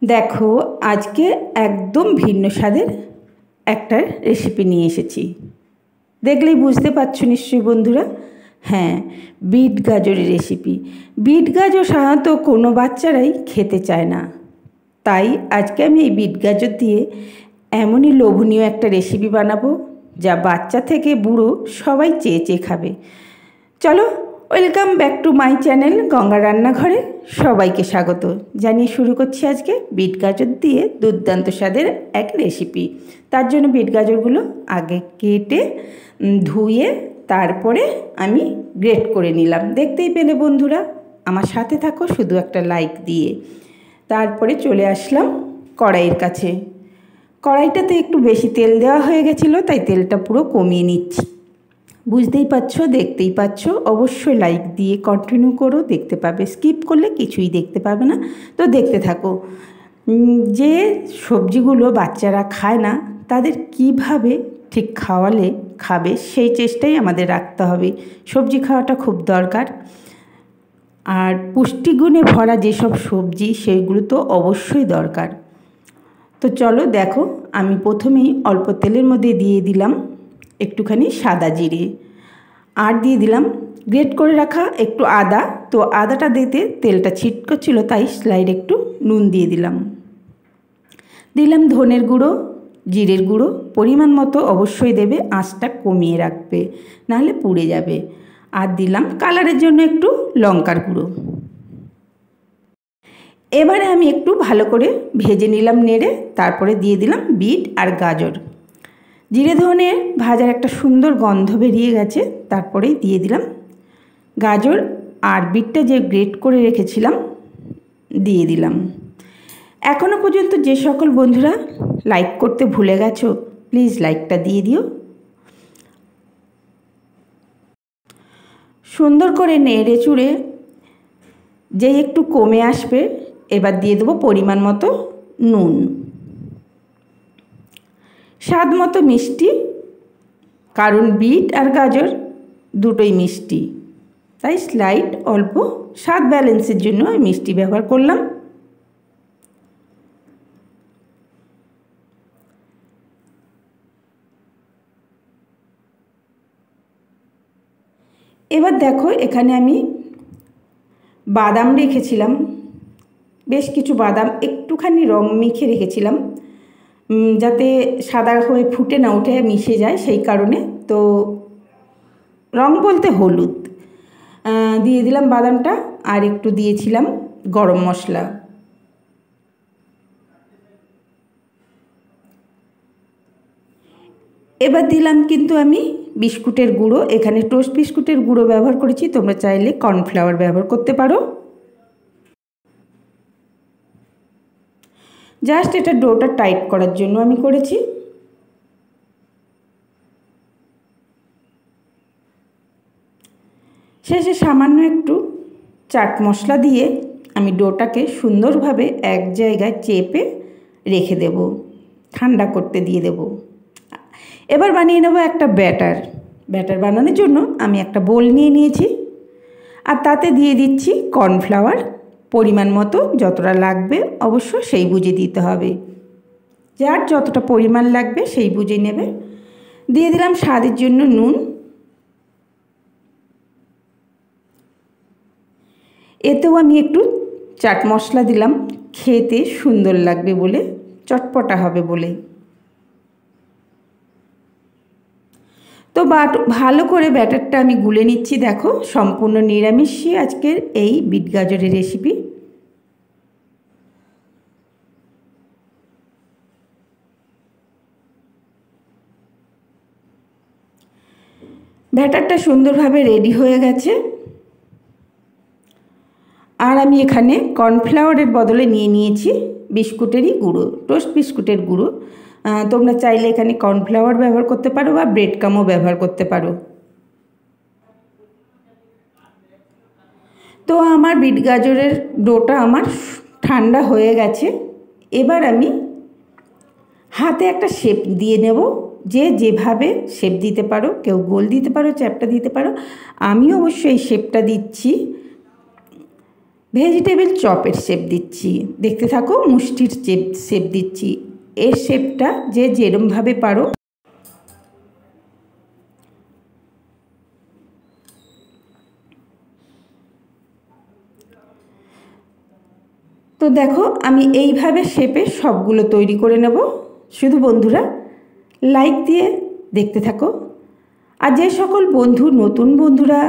দেখো আজকে একদম ভিন্ন স্বাদের একটা রেসিপি নিয়ে এসেছি। দেখলেই বুঝতে পারছো নিশ্চয়ই বন্ধুরা। হ্যাঁ, বিট গাজরের রেসিপি। বিট গাজর সাধারণত কোনো বাচ্চারাই খেতে চায় না, তাই আজকে আমি এই বিট গাজর দিয়ে এমনই লোভনীয় একটা রেসিপি বানাবো যা বাচ্চা থেকে বুড়ো সবাই চেয়ে চেয়ে খাবে। চলো, welcome back to my channel Ganga রান্নাঘরে সবাইকে স্বাগত জানিয়ে শুরু করছি আজকে বিট গাজর দিয়ে দুর্দান্ত স্বাদের এক রেসিপি। তার জন্য বিট গাজরগুলো আগে কেটে ধুয়ে তারপরে আমি গ্রেট করে নিলাম। দেখতেই পেলে বন্ধুরা, আমার সাথে থাকো শুধু একটা লাইক দিয়ে। তারপরে চলে আসলাম কড়াইয়ের কাছে। কড়াইটাতে একটু বেশি তেল দেওয়া হয়ে গেছিলো, তাই তেলটা পুরো কমিয়ে নিচ্ছি। বুঝতেই পারছো, দেখতেই পাচ্ছ, অবশ্যই লাইক দিয়ে কন্টিনিউ করো, দেখতে পাবে। স্কিপ করলে কিছুই দেখতে পাবে না, তো দেখতে থাকো। যে সবজিগুলো বাচ্চারা খায় না তাদের কিভাবে ঠিক খাওয়ালে খাবে সেই চেষ্টাই আমাদের রাখতে হবে। সবজি খাওয়াটা খুব দরকার, আর পুষ্টিগুণে ভরা যেসব সবজি সেইগুলো তো অবশ্যই দরকার। তো চলো দেখো, আমি প্রথমেই অল্প তেলের মধ্যে দিয়ে দিলাম একটুখানি সাদা জিরে, আর দিয়ে দিলাম গ্রেট করে রাখা একটু আদা। তো আদাটা দিতে তেলটা ছিটকচ্ছিল, তাই স্লাইড একটু নুন দিয়ে দিলাম। দিলাম ধনের গুঁড়ো, জিরের গুঁড়ো পরিমাণ মতো অবশ্যই দেবে, আঁচটা কমিয়ে রাখবে নাহলে পুড়ে যাবে। আর দিলাম কালারের জন্য একটু লঙ্কার গুঁড়ো। এবারে আমি একটু ভালো করে ভেজে নিলাম নেড়ে, তারপরে দিয়ে দিলাম বিট আর গাজর। জিরে ধনে ভাজার একটা সুন্দর গন্ধ বেরিয়ে গেছে, তারপরেই দিয়ে দিলাম গাজর আর বিটটা যে গ্রেট করে রেখেছিলাম দিয়ে দিলাম। এখনও পর্যন্ত যে সকল বন্ধুরা লাইক করতে ভুলে গেছো, প্লিজ লাইকটা দিয়ে দিও। সুন্দর করে নেড়ে চুড়ে যেই একটু কমে আসবে, এবার দিয়ে দেবো পরিমাণ মতো নুন, স্বাদ মতো মিষ্টি, কারণ বিট আর গাজর দুটোই মিষ্টি, তাই স্লাইট অল্প স্বাদ ব্যালেন্সের জন্য আমি মিষ্টি ব্যবহার করলাম। এবার দেখো, এখানে আমি বাদাম রেখেছিলাম, বেশ কিছু বাদাম একটুখানি রং মেখে রেখেছিলাম যাতে সাদা হয়ে ফুটে না উঠে মিশে যায়, সেই কারণে। তো রং বলতে হলুদ দিয়ে দিলাম বাদামটা, আর একটু দিয়েছিলাম গরম মশলা। এবার দিলাম কিন্তু আমি বিস্কুটের গুঁড়ো, এখানে টোস্ট বিস্কুটের গুঁড়ো ব্যবহার করেছি, তোমরা চাইলে কর্নফ্লাওয়ার ব্যবহার করতে পারো। জাস্ট এটা ডোটা টাইট করার জন্য আমি করেছি। শেষে সামান্য একটু চাট মশলা দিয়ে আমি ডোটাকে সুন্দরভাবে এক জায়গায় চেপে রেখে দেব, ঠান্ডা করতে দিয়ে দেব। এবার বানিয়ে নেব একটা ব্যাটার। ব্যাটার বানানোর জন্য আমি একটা বোল নিয়ে নিয়েছি, আর তাতে দিয়ে দিচ্ছি কর্নফ্লাওয়ার পরিমাণ মতো, যতটা লাগবে অবশ্য সেই বুঝে দিতে হবে, যার যতটা পরিমাণ লাগবে সেই বুঝে নেবে। দিয়ে দিলাম স্বাদের জন্য নুন, এতেও আমি একটু চাট মশলা দিলাম, খেতে সুন্দর লাগবে বলে, চটপটা হবে বলে। তো ভালো করে ব্যাটারটা আমি গুলে নিচ্ছি। দেখো, সম্পূর্ণ নিরামিষই আজকের এই বিট গাজরের রেসিপি। ব্যাটারটা সুন্দরভাবে রেডি হয়ে গেছে, আর আমি এখানে কর্নফ্লাওয়ারের বদলে নিয়ে নিয়েছি বিস্কুটেরই গুঁড়ো, টোস্ট বিস্কুটের গুঁড়ো। তোমরা চাইলে এখানে কর্নফ্লাওয়ার ব্যবহার করতে পারো বা ব্রেড ক্রামও ব্যবহার করতে পারো। তো আমার বিট গাজরের ডোটা আমার ঠান্ডা হয়ে গেছে। এবার আমি হাতে একটা শেপ দিয়ে নেব, যে যেভাবে শেপ দিতে পারো, কেউ গোল দিতে পারো, চ্যাপ্টা দিতে পারো। আমি অবশ্যই এই শেপটা দিচ্ছি। ভেজিটেবল চপের শেপ দিচ্ছি, দেখতে থাকো। মুষ্টির শেপ দিচ্ছি। এর শেপটা যে যেরমভাবে পারো তো দেখো আমি এইভাবে শেপে সবগুলো তৈরি করে নেব। শুধু বন্ধুরা লাইক দিয়ে দেখতে থাকো। আর যে সকল বন্ধু নতুন বন্ধুরা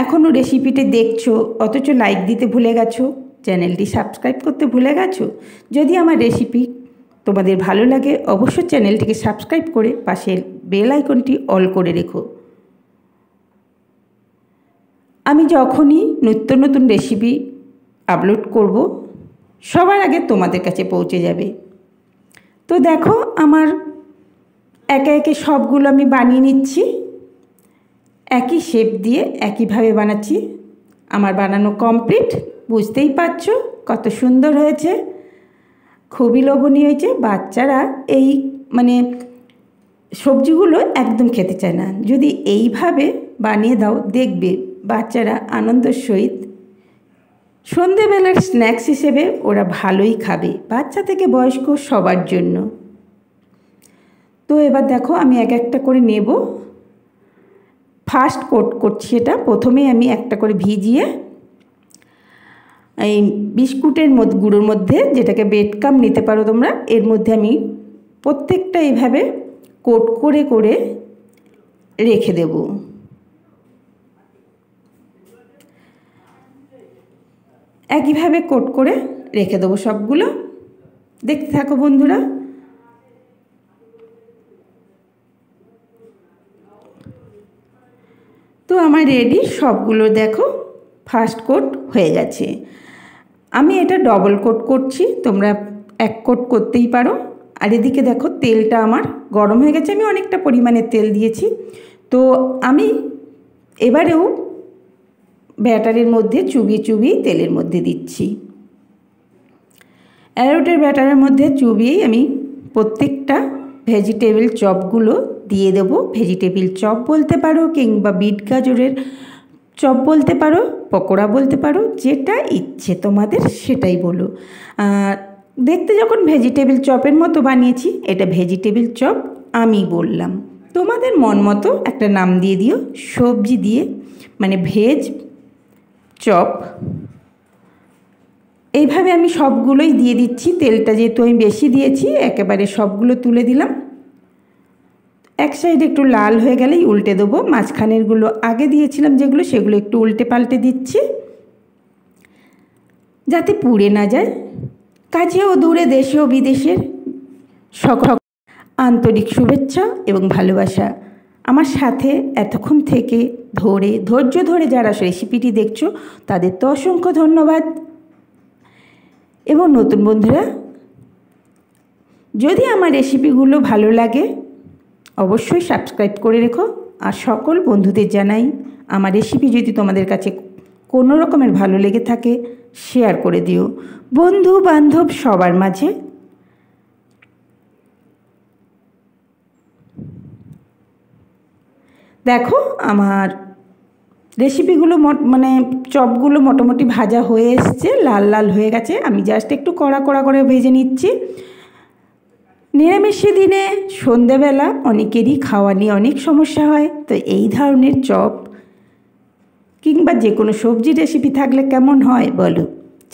এখনও রেসিপিটি দেখছো অথচ লাইক দিতে ভুলে গেছো, চ্যানেলটি সাবস্ক্রাইব করতে ভুলে গেছো, যদি আমার রেসিপি তোমাদের ভালো লাগে অবশ্যই চ্যানেলটিকে সাবস্ক্রাইব করে পাশের বেল আইকনটি অল করে রেখো। আমি যখনই নিত্য নতুন রেসিপি আপলোড করব সবার আগে তোমাদের কাছে পৌঁছে যাবে। তো দেখো আমার একে একে সবগুলো আমি বানিয়ে নিচ্ছি, একই শেপ দিয়ে একইভাবে বানাচ্ছি। আমার বানানো কমপ্লিট, বুঝতেই পারছো কত সুন্দর হয়েছে, খুবই লোভনীয় হয়েছে। বাচ্চারা এই সবজিগুলো একদম খেতে চায় না, যদি এইভাবে বানিয়ে দাও দেখবে বাচ্চারা আনন্দের সহিত সন্ধেবেলার স্ন্যাক্স হিসেবে ওরা ভালোই খাবে, বাচ্চা থেকে বয়স্ক সবার জন্য। তো এবার দেখো আমি এক একটা করে নেব। ফার্স্ট কোট করছি এটা। প্রথমেই আমি একটা করে ভিজিয়ে এই বিস্কুটের গুঁড়োর মধ্যে, যেটাকে বেডকাম নিতে পারো তোমরা, এর মধ্যে আমি প্রত্যেকটা এইভাবে কোট করে করে রেখে দেব। একইভাবে কোট করে রেখে দেবো সবগুলো। দেখতে থাকো বন্ধুরা। তো আমার রেডি সবগুলো, দেখো ফার্স্ট কোট হয়ে গেছে। আমি এটা ডবল কোট করছি, তোমরা এক কোট করতেই পারো। আর এদিকে দেখো তেলটা আমার গরম হয়ে গেছে, আমি অনেকটা পরিমাণে তেল দিয়েছি। তো আমি এবারেও ব্যাটারের মধ্যে চুবিয়ে চুবিয়ে তেলের মধ্যে দিচ্ছি। অ্যারোটের ব্যাটারের মধ্যে চুবিয়েই আমি প্রত্যেকটা ভেজিটেবল চপগুলো দিয়ে দেব। ভেজিটেবল চপ বলতে পারো কিংবা বিট গাজরের চপ বলতে পারো, পকোড়া বলতে পারো, যেটা ইচ্ছে তোমাদের সেটাই বলো। দেখতে যখন ভেজিটেবল চপের মতো বানিয়েছি, এটা ভেজিটেবল চপ আমি বললাম, তোমাদের মন মতো একটা নাম দিয়ে দিও। সবজি দিয়ে ভেজ চপ। এইভাবে আমি সবগুলোই দিয়ে দিচ্ছি। তেলটা যেহেতু আমি বেশি দিয়েছি একেবারে সবগুলো তুলে দিলাম। এক সাইড একটু লাল হয়ে গেলেই উল্টে দেবো। মাঝখানেরগুলো আগে দিয়েছিলাম যেগুলো, সেগুলো একটু উল্টে পাল্টে দিচ্ছি যাতে পুড়ে না যায়। কাছে ও দূরে, দেশে ও বিদেশের সকল আন্তরিক শুভেচ্ছা এবং ভালোবাসা। আমার সাথে এতক্ষণ থেকে ধৈর্য ধরে যারা রেসিপিটি দেখছো তাদের তো অসংখ্য ধন্যবাদ। এবং নতুন বন্ধুরা যদি আমার রেসিপিগুলো ভালো লাগে অবশ্যই সাবস্ক্রাইব করে রেখো। আর সকল বন্ধুদের জানাই আমার রেসিপি যদি তোমাদের কাছে কোনো রকমের ভালো লেগে থাকে শেয়ার করে দিও বন্ধু বান্ধব সবার মাঝে। দেখো আমার রেসিপিগুলো চপগুলো মোটামুটি ভাজা হয়ে এসছে, লাল লাল হয়ে গেছে। আমি জাস্ট একটু কড়া কড়া করে ভেজে নিচ্ছি। নিরামিষ দিনে সন্ধেবেলা অনেকেরই খাওয়া নিয়ে অনেক সমস্যা হয়, তো এই ধরনের চপ কিংবা যে কোনো সবজি রেসিপি থাকলে কেমন হয় বলো?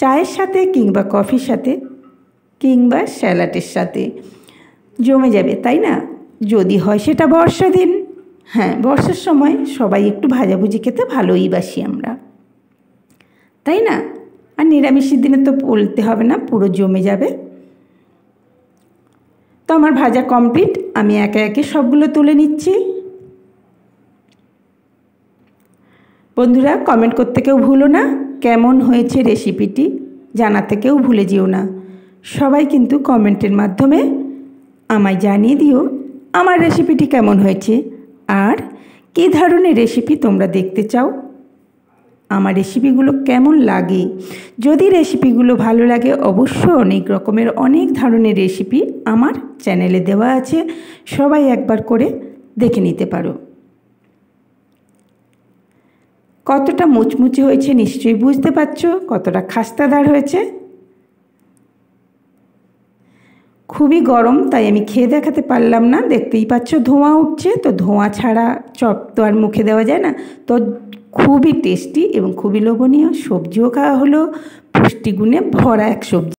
চায়ের সাথে কিংবা কফির সাথে কিংবা স্যালাডের সাথে জমে যাবে, তাই না? যদি হয় সেটা বর্ষা দিন। হ্যাঁ, বর্ষার সময় সবাই একটু ভাজাভুজি খেতে ভালোই বাসি আমরা, তাই না? আর নিরামিষের দিনে তো বলতে হবে না, পুরো জমে যাবে। তো আমার ভাজা কমপ্লিট, আমি একে একে সবগুলো তুলে নিচ্ছি। বন্ধুরা কমেন্ট করতে কেউ ভুলো না, কেমন হয়েছে রেসিপিটি জানাতে কেউ ভুলে যেও না। সবাই কিন্তু কমেন্টের মাধ্যমে আমায় জানিয়ে দিও আমার রেসিপিটি কেমন হয়েছে আর কী ধরনের রেসিপি তোমরা দেখতে চাও, আমার রেসিপিগুলো কেমন লাগে। যদি রেসিপিগুলো ভালো লাগে অবশ্যই অনেক ধরনের রেসিপি আমার চ্যানেলে দেওয়া আছে, সবাই একবার করে দেখে নিতে পারো। কতটা মুচমুচে হয়েছে নিশ্চয়ই বুঝতে পারছো, কতটা খাস্তাদার হয়েছে। খুবই গরম, তাই আমি খেয়ে দেখাতে পারলাম না। দেখতেই পাচ্ছ ধোঁয়া উঠছে, তো ধোঁয়া ছাড়া চপ তো আর মুখে দেওয়া যায় না। তো খুবই টেস্টি এবং খুবই লোভনীয়, সবজিও খাওয়া হলো, পুষ্টিগুণে ভরা এক সবজি।